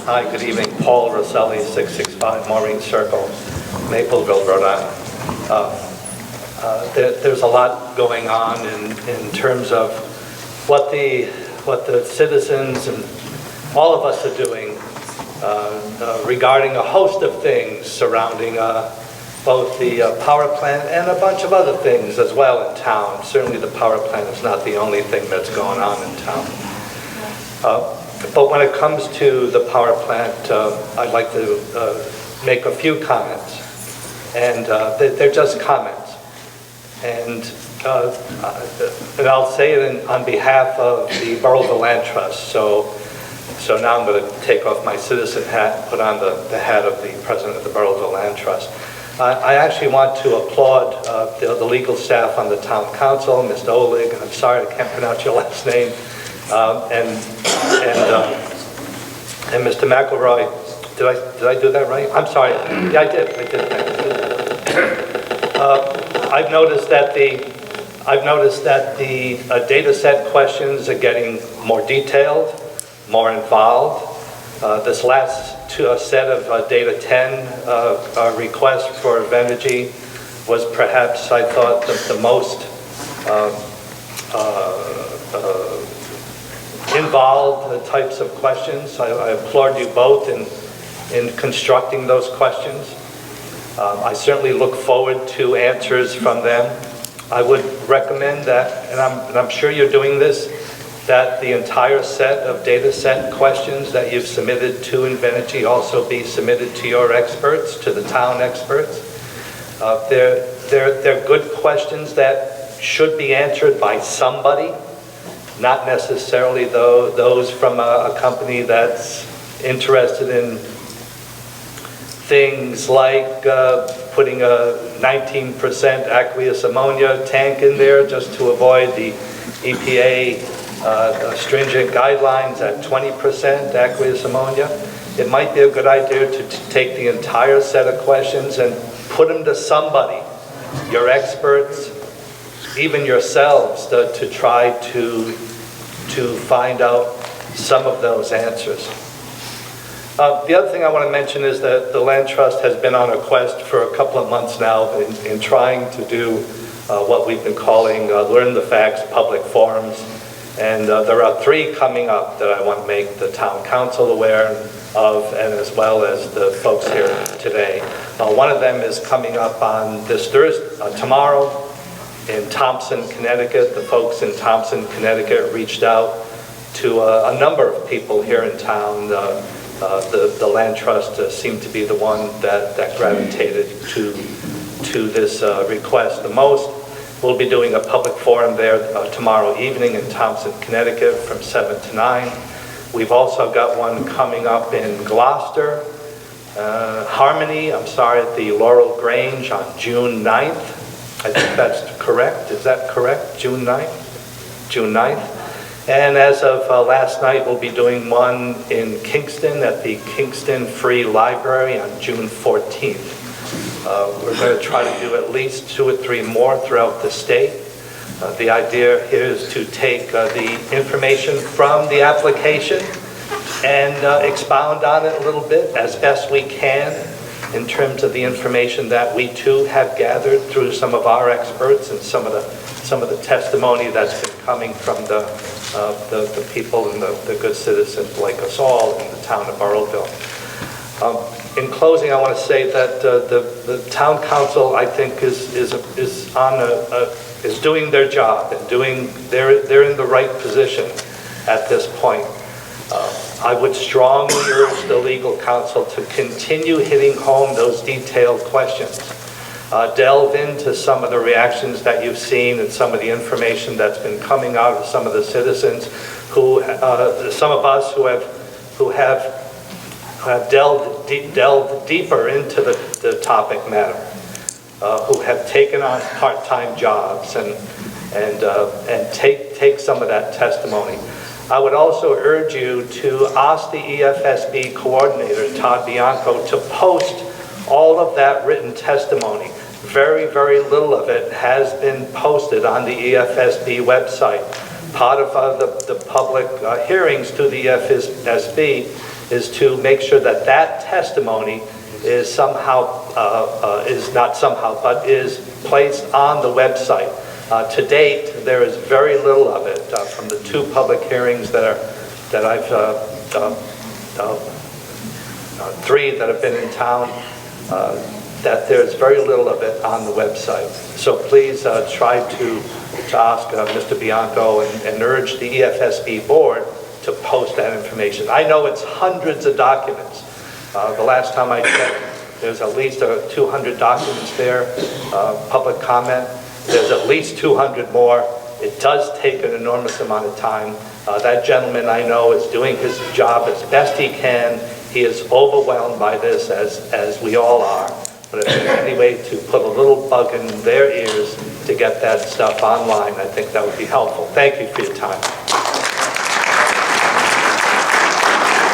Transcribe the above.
Hi, good evening. Paul Rosselli, 665 Maureen Circle, Mapleville, Rhode Island. There's a lot going on in terms of what the citizens and all of us are doing regarding a host of things surrounding both the power plant and a bunch of other things as well in town. Certainly the power plant is not the only thing that's going on in town. But when it comes to the power plant, I'd like to make a few comments. And they're just comments. And I'll say it on behalf of the Burrillville Land Trust. So now I'm going to take off my citizen hat and put on the hat of the president of the Burrillville Land Trust. I actually want to applaud the legal staff on the town council, Mr. Olig, I'm sorry I can't pronounce your last name, and Mr. McElroy. Did I do that right? I'm sorry. Yeah, I did. I've noticed that the data set questions are getting more detailed, more involved. This last set of data 10 requests for Venergy was perhaps, I thought, the most involved types of questions. I applaud you both in constructing those questions. I certainly look forward to answers from them. I would recommend that, and I'm sure you're doing this, that the entire set of data set questions that you've submitted to Invenergy also be submitted to your experts, to the town experts. They're good questions that should be answered by somebody, not necessarily those from a company that's interested in things like putting a 19% aqueous ammonia tank in there just to avoid the EPA stringent guidelines at 20% aqueous ammonia. It might be a good idea to take the entire set of questions and put them to somebody, your experts, even yourselves, to try to find out some of those answers. The other thing I want to mention is that the Land Trust has been on a quest for a couple of months now in trying to do what we've been calling Learn the Facts public forums. And there are 3 coming up that I want to make the town council aware of, and as well as the folks here today. One of them is coming up on this Thursday, tomorrow, in Thompson, Connecticut. The folks in Thompson, Connecticut reached out to a number of people here in town. The Land Trust seemed to be the one that gravitated to this request the most. We'll be doing a public forum there tomorrow evening in Thompson, Connecticut from 7 to 9. We've also got one coming up in Gloucester, Harmony, at the Laurel Grange on June 9th. I think that's correct. Is that correct? June 9th? June 9th. And as of last night, we'll be doing one in Kingston at the Kingston Free Library on June 14th. We're going to try to do at least 2 or 3 more throughout the state. The idea here is to take the information from the application and expound on it a little bit as best we can in terms of the information that we too have gathered through some of our experts and some of the testimony that's been coming from the people and the good citizens like us all in the town of Burrillville. In closing, I want to say that the town council, I think, is doing their job and they're in the right position at this point. I would strongly urge the legal counsel to continue hitting home those detailed questions. Delve into some of the reactions that you've seen and some of the information that's been coming out of some of the citizens some of us who have delved deeper into the topic matter, who have taken on part-time jobs and take some of that testimony. I would also urge you to ask the EFSB coordinator, Todd Bianco, to post all of that written testimony. Very, very little of it has been posted on the EFSB website. Part of the public hearings to the EFSB is to make sure that that testimony is somehow, is not somehow, but is placed on the website. To date, there is very little of it from the 2 public hearings that I've, 3 that have been in town, that there's very little of it on the website. So please try to ask Mr. Bianco and urge the EFSB board to post that information. I know it's hundreds of documents. The last time I checked, there's at least 200 documents there, public comment. There's at least 200 more. It does take an enormous amount of time. That gentleman I know is doing his job as best he can. He is overwhelmed by this, as we all are. But if there's any way to put a little bug in their ears to get that stuff online, I think that would be helpful. Thank you for your time.